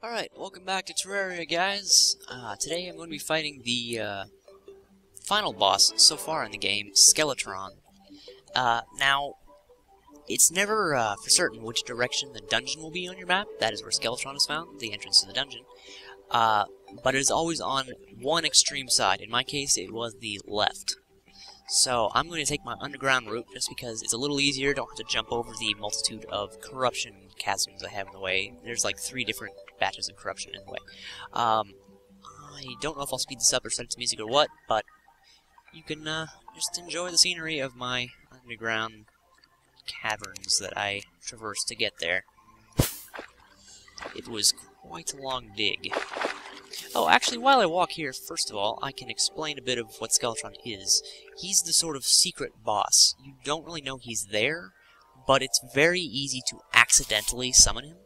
Alright, welcome back to Terraria, guys. Today I'm going to be fighting the final boss so far in the game, Skeletron. Now, it's never for certain which direction the dungeon will be on your map. That is where Skeletron is found, the entrance to the dungeon. But it is always on one extreme side. In my case, it was the left. So I'm going to take my underground route just because it's a little easier. Don't have to jump over the multitude of corruption chasms I have in the way. There's like 3 different batches of corruption in the way. I don't know if I'll speed this up or set it to music or what, but you can just enjoy the scenery of my underground caverns that I traversed to get there. It was quite a long dig. Oh, actually, while I walk here, first of all, I can explain a bit of what Skeletron is. He's the sort of secret boss. You don't really know he's there, but it's very easy to accidentally summon him.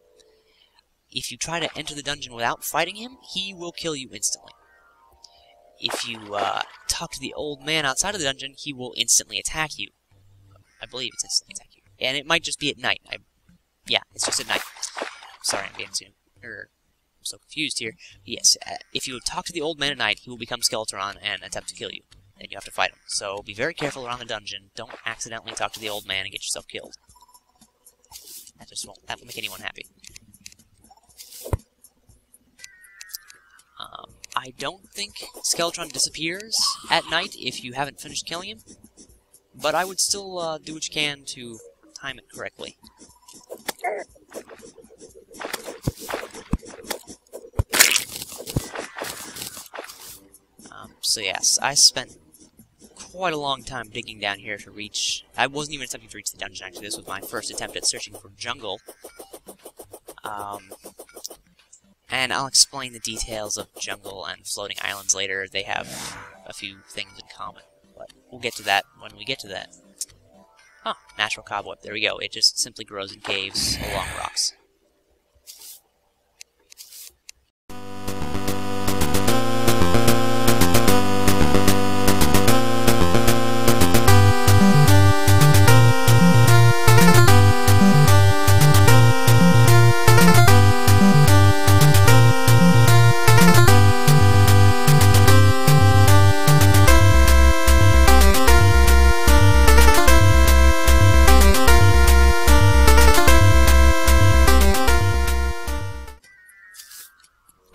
If you try to enter the dungeon without fighting him, he will kill you instantly. If you talk to the old man outside of the dungeon, he will instantly attack you. I believe it's instantly attack you. And it might just be at night. Yeah, it's just at night. Sorry, I'm getting I'm so confused here. Yes, if you talk to the old man at night, he will become Skeletron and attempt to kill you. And you have to fight him. So be very careful around the dungeon. Don't accidentally talk to the old man and get yourself killed. That won't make anyone happy. I don't think Skeletron disappears at night if you haven't finished killing him, but I would still do what you can to time it correctly. So yes, I spent quite a long time digging down here to reach... I wasn't even attempting to reach the dungeon, actually. This was my first attempt at searching for jungle. And I'll explain the details of jungle and floating islands later. They have a few things in common, but we'll get to that when we get to that. Huh, natural cobweb. There we go. It just simply grows in caves along rocks.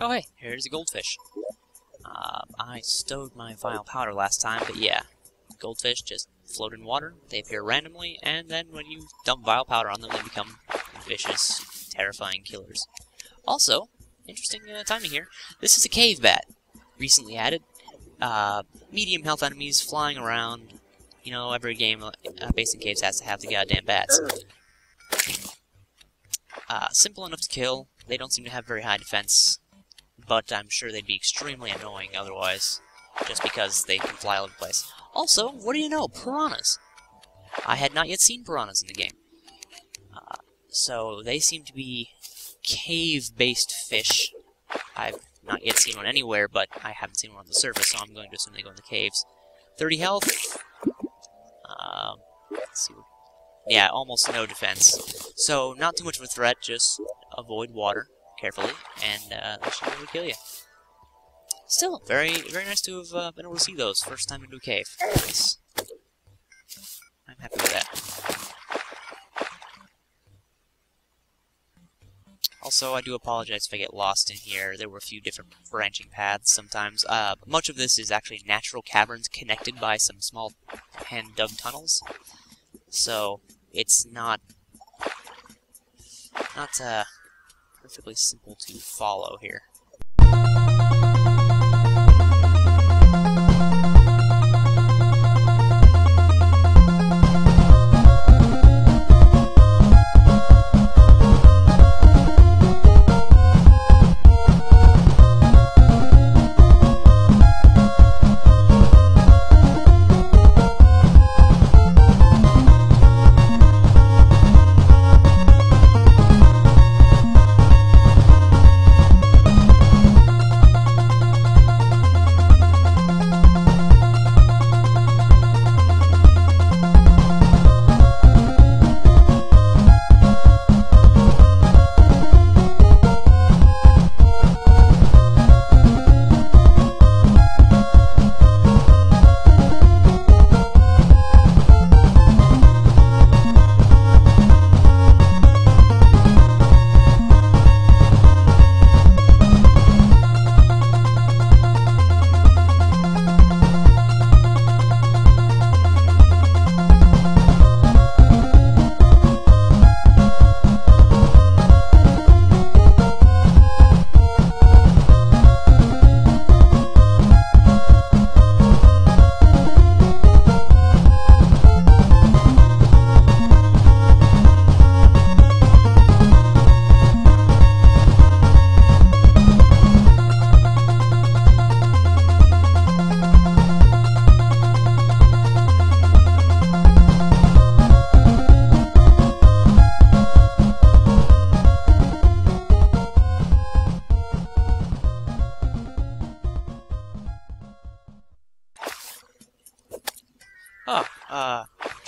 Oh hey, here's a goldfish. I stowed my vile powder last time, but yeah, goldfish just float in water, they appear randomly, and then when you dump vile powder on them, they become vicious, terrifying killers. Also, interesting timing here, this is a cave bat, recently added. Medium health enemies flying around. You know, every game based in caves has to have the goddamn bats. Simple enough to kill, they don't seem to have very high defense. But I'm sure they'd be extremely annoying otherwise, just because they can fly all over the place. Also, what do you know? Piranhas! I had not yet seen piranhas in the game. So they seem to be cave-based fish. I've not yet seen one anywhere, but I haven't seen one on the surface, so I'm going to assume they go in the caves. 30 health. Let's see. Yeah, almost no defense. So, not too much of a threat, just avoid water carefully, and they should be able to kill you. Still, very, very nice to have been able to see those first time into a cave. Nice. I'm happy with that. Also, I do apologize if I get lost in here. There were a few different branching paths sometimes. Much of this is actually natural caverns connected by some small hand-dug tunnels. So, it's not perfectly simple to follow here.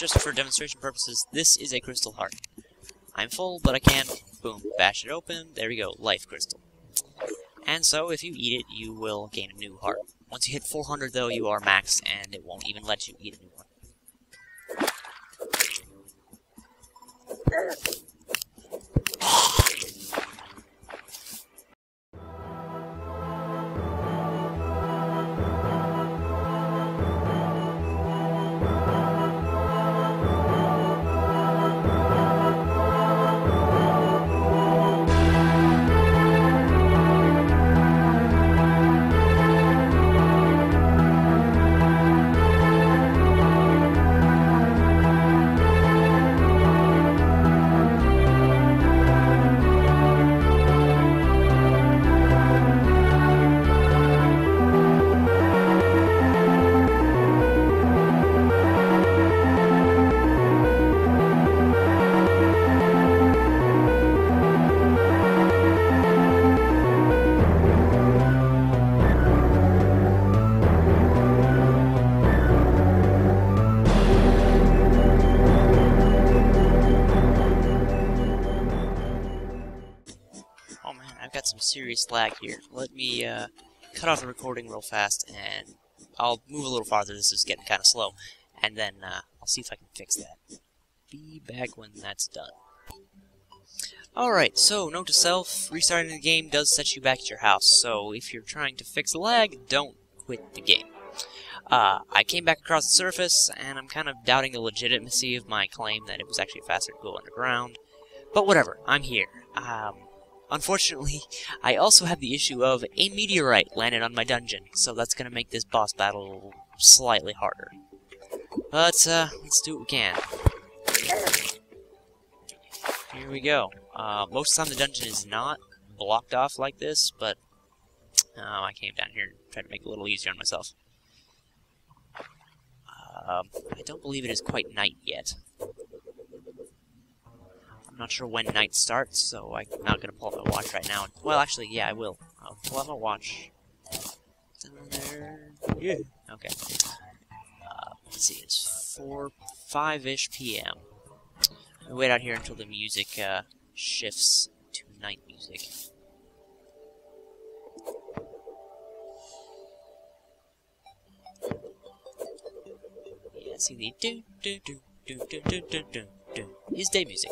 just for demonstration purposes, this is a crystal heart. I'm full, but I can, boom, bash it open, there we go, life crystal. And so, if you eat it, you will gain a new heart. Once you hit 400, though, you are maxed, and it won't even let you eat a new one. Some serious lag here. Let me cut off the recording real fast, and I'll move a little farther. This is getting kind of slow, and then I'll see if I can fix that. Be back when that's done. Alright, so note to self, restarting the game does set you back at your house, so if you're trying to fix the lag, don't quit the game. I came back across the surface, and I'm kind of doubting the legitimacy of my claim that it was actually faster to go underground, but whatever, I'm here. Unfortunately, I also have the issue of a meteorite landed on my dungeon, so that's going to make this boss battle slightly harder. But, let's do what we can. Here we go. Most of the time the dungeon is not blocked off like this, but I came down here and tried to make it a little easier on myself. I don't believe it is quite night yet. I'm not sure when night starts, so I'm not going to pull up my watch right now. Well, actually, yeah, I will. I'll pull out my watch. Down there. Yeah. Okay. Let's see, it's 5-ish p.m. I'll wait out here until the music shifts to night music. Yeah, see the do is day music.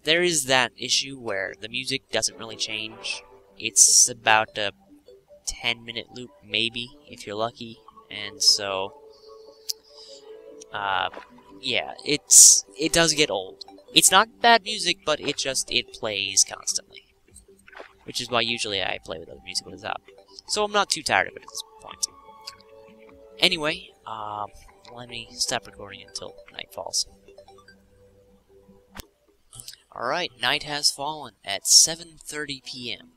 There is that issue where the music doesn't really change. It's about a 10-minute loop, maybe, if you're lucky, and so, yeah, it does get old. It's not bad music, but it plays constantly, which is why usually I play with other music when it's out. So I'm not too tired of it at this point. Anyway, let me stop recording until night falls. Alright, night has fallen at 7:30 p.m.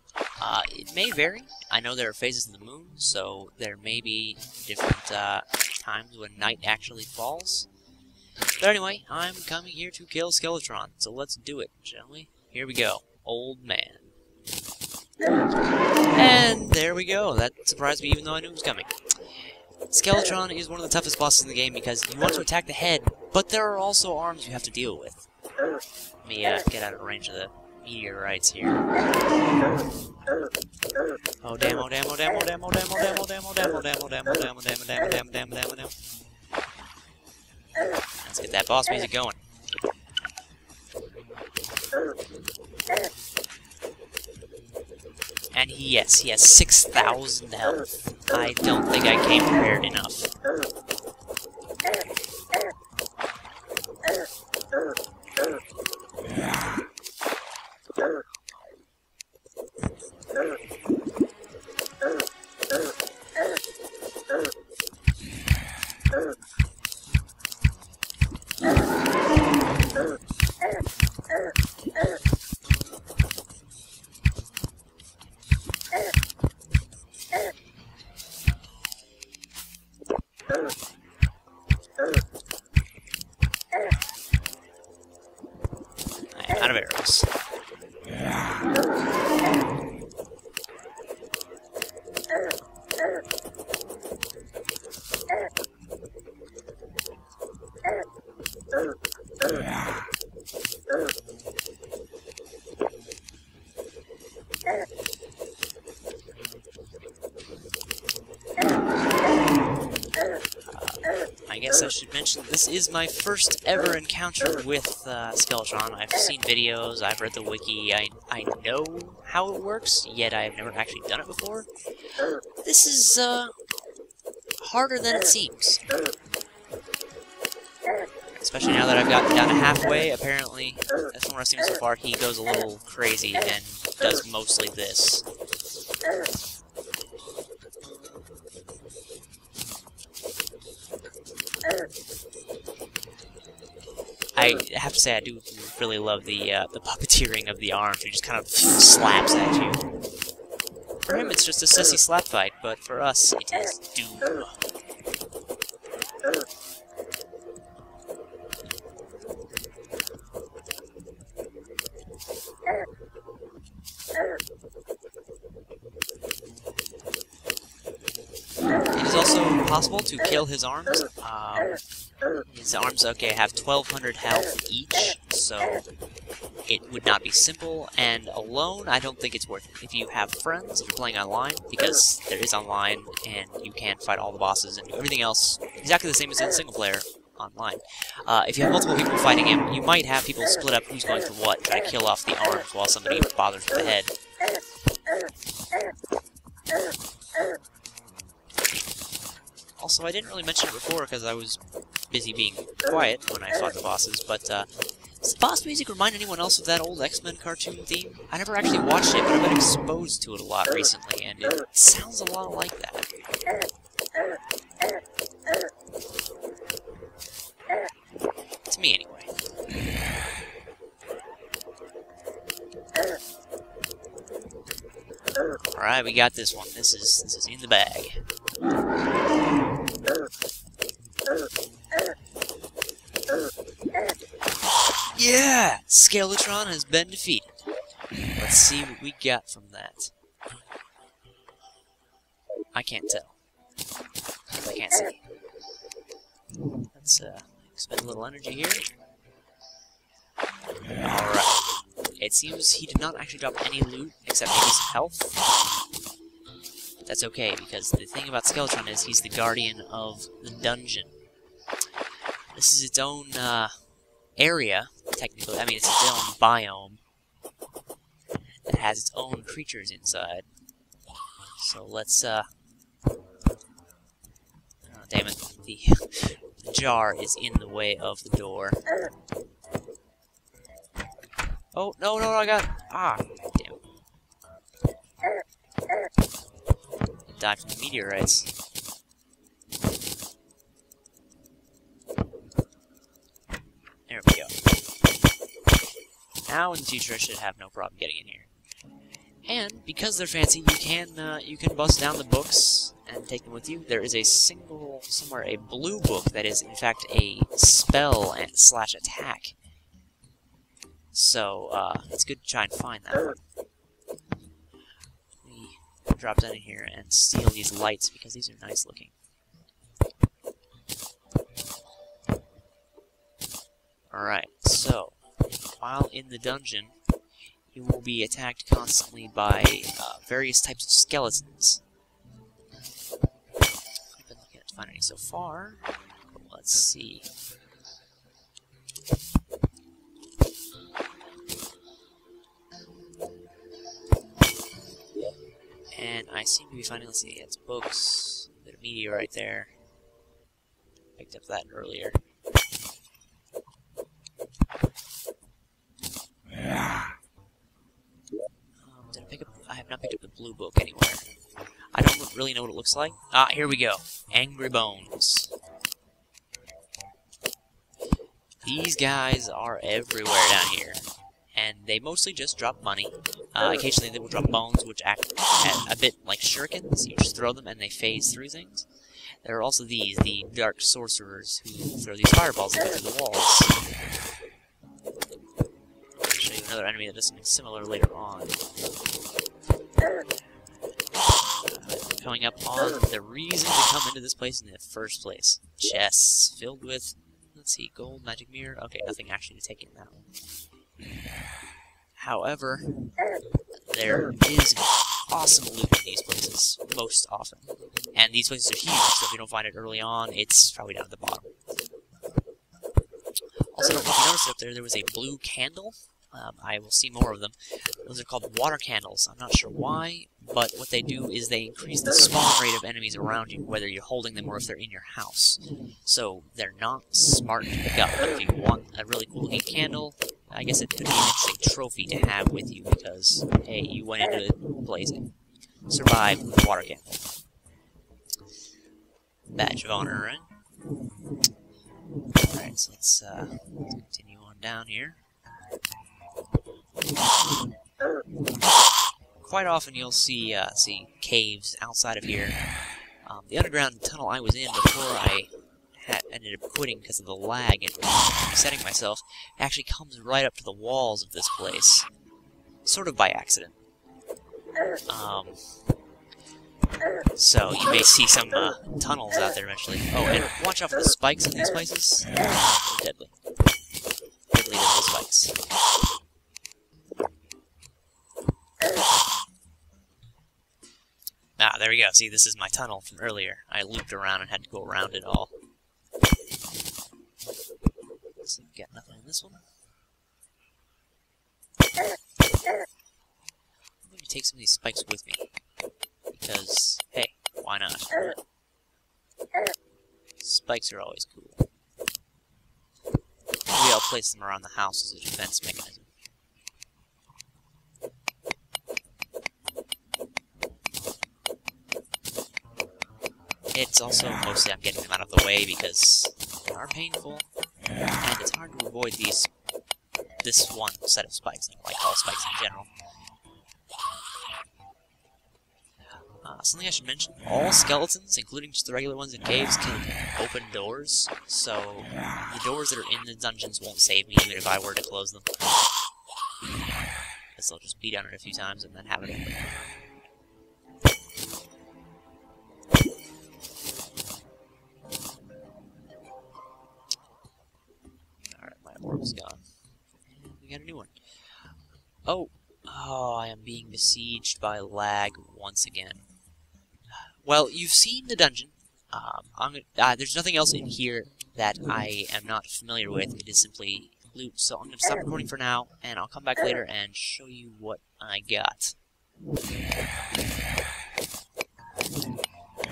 It may vary. I know there are phases of the moon, so there may be different times when night actually falls. But anyway, I'm coming here to kill Skeletron, so let's do it, shall we? Here we go. Old man. And there we go. That surprised me even though I knew it was coming. Skeletron is one of the toughest bosses in the game because you want to attack the head, but there are also arms you have to deal with. Let me get out of range of the meteorites here. Oh damn, oh damn, oh damn, oh damn, oh damn, oh damn, oh damn, oh damn, oh damn, oh damn, oh damn, oh damn, oh damn, oh damn, oh damn, oh damn, oh damn. Let's get that boss music going. And yes, he has 6,000 health. I don't think I came prepared enough. guess I should mention this is my first ever encounter with Skeletron. I've seen videos, I've read the wiki, I know how it works, yet I have never actually done it before. This is harder than it seems. Especially now that I've gotten down to halfway. Apparently, that's from what I've seen so far, he goes a little crazy and does mostly this. I have to say, I do really love the puppeteering of the arms. He just kind of slaps at you. For him, it's just a sissy slap fight, but for us, it is doom. It is also possible to kill his arms. His arms, okay, have 1,200 health each, so it would not be simple, and alone, I don't think it's worth it. If you have friends, if you're playing online, because there is online, and you can fight all the bosses and do everything else exactly the same as in single player online. If you have multiple people fighting him, you might have people split up who's going for what, try to kill off the arms while somebody bothers with the head. Also, I didn't really mention it before because I was busy being quiet when I fought the bosses, but does the boss music remind anyone else of that old X-Men cartoon theme? I never actually watched it, but I've been exposed to it a lot recently, and it sounds a lot like that. To me, anyway. Alright, we got this one. This is in the bag. Yeah! Skeletron has been defeated. Let's see what we got from that. I can't tell. I can't see. Let's spend a little energy here. Alright. It seems he did not actually drop any loot, except maybe some health. That's okay, because the thing about Skeletron is he's the guardian of the dungeon. This is its own, area, technically. I mean, it's its own biome that has its own creatures inside. So let's, oh, damn it. The jar is in the way of the door. Oh, no, I got... Ah, damn it. It died from the meteorites. There we go. Now in the future I should have no problem getting in here. And because they're fancy, you can bust down the books and take them with you. There is a somewhere a blue book that is in fact a spell and / attack. So it's good to try and find that one. We drop down in here and steal these lights because these are nice looking. Alright, so while in the dungeon, you will be attacked constantly by various types of skeletons. I've been looking to find any so far. Let's see. And I seem to be finding, let's see, it's books, a bit of meteor right there. Picked up that earlier. Did I pick up? I have not picked up the blue book anywhere. I don't really know what it looks like. Ah, here we go. Angry Bones. These guys are everywhere down here. And they mostly just drop money. Occasionally they will drop bones, which act a bit like shurikens. You just throw them and they phase through things. There are also these, the dark sorcerers, who throw these fireballs that go through the walls. I'll show you another enemy that does something similar later on. Coming up on the reason to come into this place in the first place. Chests filled with, let's see, gold, magic mirror. Okay, nothing actually to take in that one. However, there is awesome loot in these places, most often. And these places are huge, so if you don't find it early on, it's probably down at the bottom. Also, I don't know if you noticed up there was a blue candle. I will see more of them. Those are called water candles. I'm not sure why, but what they do is they increase the spawn rate of enemies around you, whether you're holding them or if they're in your house. So they're not smart to pick up, but if you want a really cool looking candle, I guess it could be an interesting trophy to have with you because, hey, you went into the place and survived with a water candle. Badge of honor, right? Alright, so let's continue on down here. Quite often you'll see caves outside of here. The underground tunnel I was in before I ended up quitting because of the lag and resetting myself actually comes right up to the walls of this place. Sort of by accident. So you may see some tunnels out there eventually. Oh, and watch out for the spikes in these places. They're deadly. Deadly spikes. Ah, there we go. See, this is my tunnel from earlier. I looped around and had to go around it all. So got nothing in this one. Maybe take some of these spikes with me. Because, hey, why not? Spikes are always cool. Maybe I'll place them around the house as a defense mechanism. It's also mostly I'm getting them out of the way because they are painful, and it's hard to avoid this one set of spikes, like all spikes in general. Something I should mention, all skeletons, including just the regular ones in caves, can open doors, so the doors that are in the dungeons won't save me even if I were to close them. Because they'll just beat on it a few times and then have it open. Alright, my orb's gone. And we got a new one. Oh, I am being besieged by lag once again. Well, you've seen the dungeon. There's nothing else in here that I am not familiar with. It is simply loot. So I'm going to stop recording for now, and I'll come back later and show you what I got.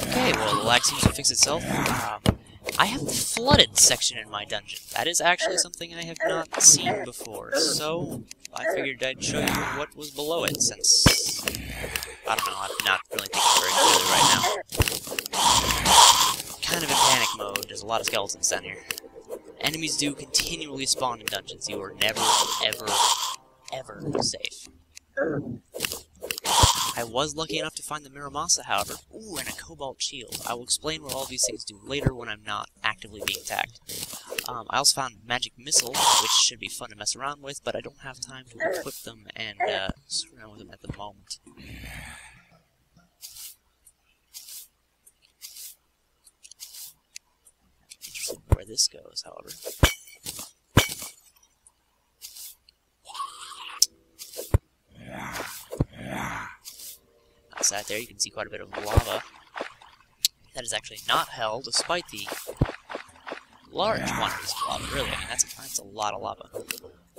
Okay, well, the lag seems to fix itself. I have the flooded section in my dungeon. That is actually something I have not seen before, so I figured I'd show you what was below it, since, I don't know, I'm not really thinking very clearly right now. Kind of in panic mode, there's a lot of skeletons down here. Enemies do continually spawn in dungeons. You are never, ever, ever safe. I was lucky enough to find the Miramasa, however. Ooh, and a cobalt shield. I will explain what all these things do later when I'm not actively being attacked. I also found magic missile, which should be fun to mess around with, but I don't have time to equip them and screw around with them at the moment. Interesting where this goes, however. Outside there, you can see quite a bit of lava. That is actually not hell, despite the large quantities of lava. Really, I mean, that's a lot of lava.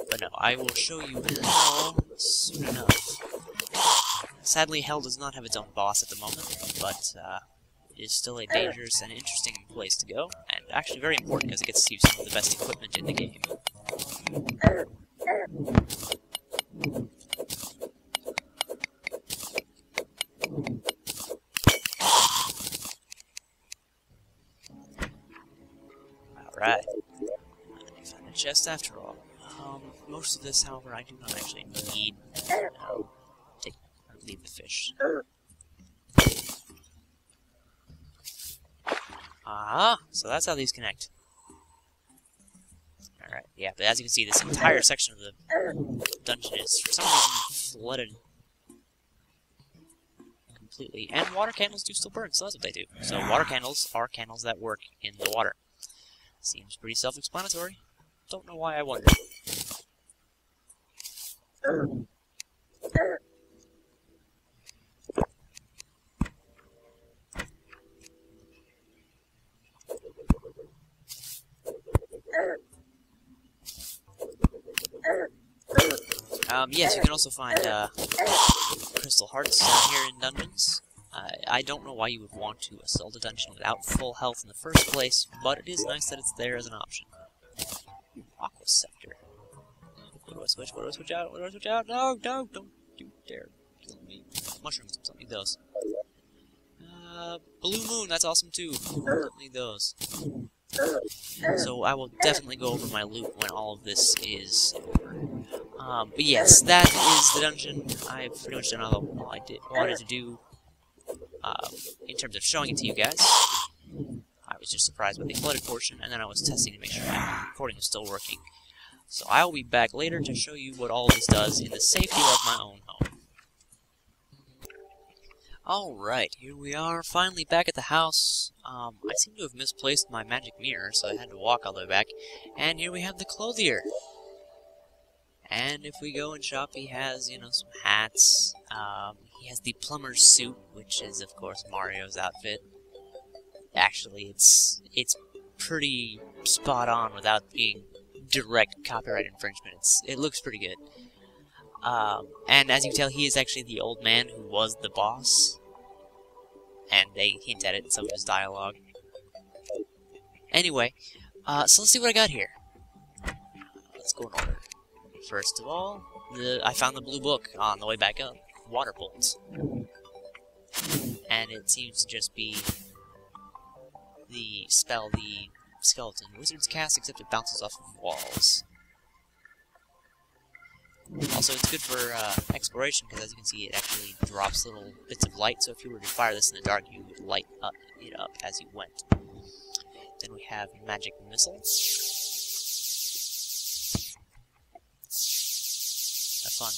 But no, I will show you hell soon enough. Sadly, hell does not have its own boss at the moment, but it is still a dangerous and interesting place to go, and actually very important because it gets to use some of the best equipment in the game. Alright. I found a chest after all. Most of this, however, I do not actually need. Leave the fish. So that's how these connect. Alright, yeah, but as you can see, this entire section of the dungeon is, for some reason, flooded completely. And water candles do still burn, so that's what they do. So water candles are candles that work in the water. Seems pretty self-explanatory. Don't know why I wondered. Yes, you can also find crystal hearts down here in dungeons. I don't know why you would want to assault a dungeon without full health in the first place, but it is nice that it's there as an option. Aqua Scepter. What do I switch? What do I switch out? What do I switch out? No, no, don't you dare kill me. Mushrooms, don't need those. Blue Moon, that's awesome too. Don't need those. So I will definitely go over my loot when all of this is over. But yes, that is the dungeon. I've pretty much done all I wanted to do in terms of showing it to you guys. I was just surprised by the flooded portion, and then I was testing to make sure my recording was still working. So I'll be back later to show you what all this does in the safety of my own home. Alright, here we are, finally back at the house. I seem to have misplaced my magic mirror, so I had to walk all the way back. And here we have the clothier. And if we go and shop, he has, you know, some hats. He has the plumber's suit, which is, of course, Mario's outfit. Actually, it's pretty spot on without being direct copyright infringement. It looks pretty good. And as you can tell, he is actually the old man who was the boss. And they hint at it in some of his dialogue. Anyway, so let's see what I got here. Let's go in order. First of all, I found the blue book on the way back up. Water bolts. And it seems to just be the spell the skeleton wizards cast, except it bounces off of walls. Also, it's good for exploration, because as you can see, it actually drops little bits of light, so if you were to fire this in the dark, you would light it up as you went. Then we have magic missile. A fun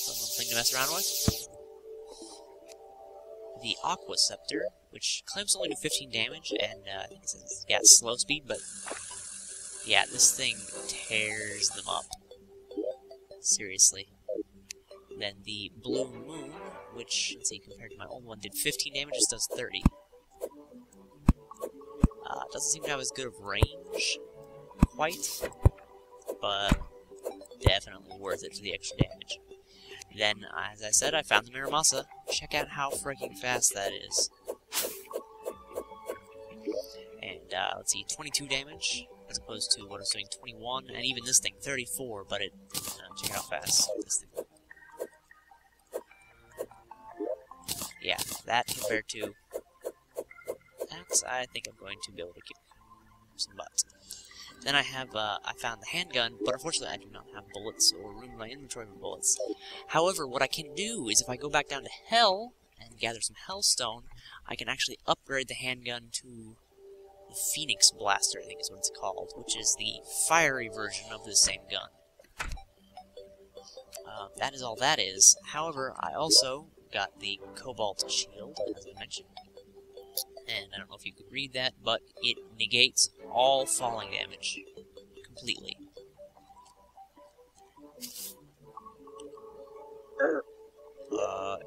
little thing to mess around with. The Aqua Scepter, which claims only do 15 damage, and I think it says, yeah, slow speed, but yeah, this thing tears them up. Seriously. Then the Blue Moon, which, let's see, compared to my old one, did 15 damage, just does 30. Doesn't seem to have as good of range, quite, but definitely worth it for the extra damage. Then, as I said, I found the Miramasa. Check out how freaking fast that is. And, let's see, 22 damage, as opposed to what I was doing, 21, and even this thing, 34, but it, check out how fast this thing. Yeah, that compared to that, I think I'm going to be able to kick some butt. Then I have, I found the handgun, but unfortunately I do not have bullets or room in my inventory for bullets. However, what I can do is if I go back down to Hell and gather some Hellstone, I can actually upgrade the handgun to the Phoenix Blaster, I think is what it's called, which is the fiery version of the same gun. That is all that is. However, I also got the Cobalt Shield, as I mentioned. And I don't know if you could read that, but it negates all falling damage completely.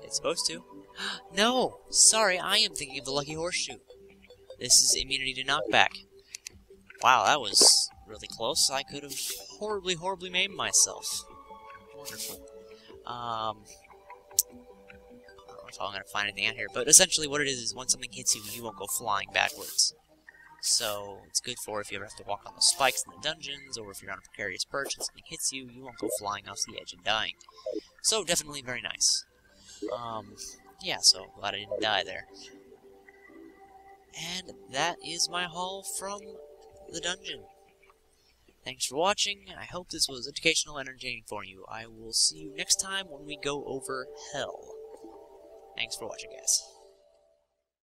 It's supposed to. No! Sorry, I am thinking of the Lucky Horseshoe. This is immunity to knockback. Wow, that was really close. I could have horribly, horribly maimed myself. Wonderful. I don't know if I'm going to find anything out here, but essentially what it is when something hits you, you won't go flying backwards. So, it's good for if you ever have to walk on the spikes in the dungeons, or if you're on a precarious perch and something hits you, you won't go flying off the edge and dying. So, definitely very nice. Yeah, so glad I didn't die there. And that is my haul from the dungeon. Thanks for watching. I hope this was educational and entertaining for you. I will see you next time when we go over Hell. Thanks for watching, guys.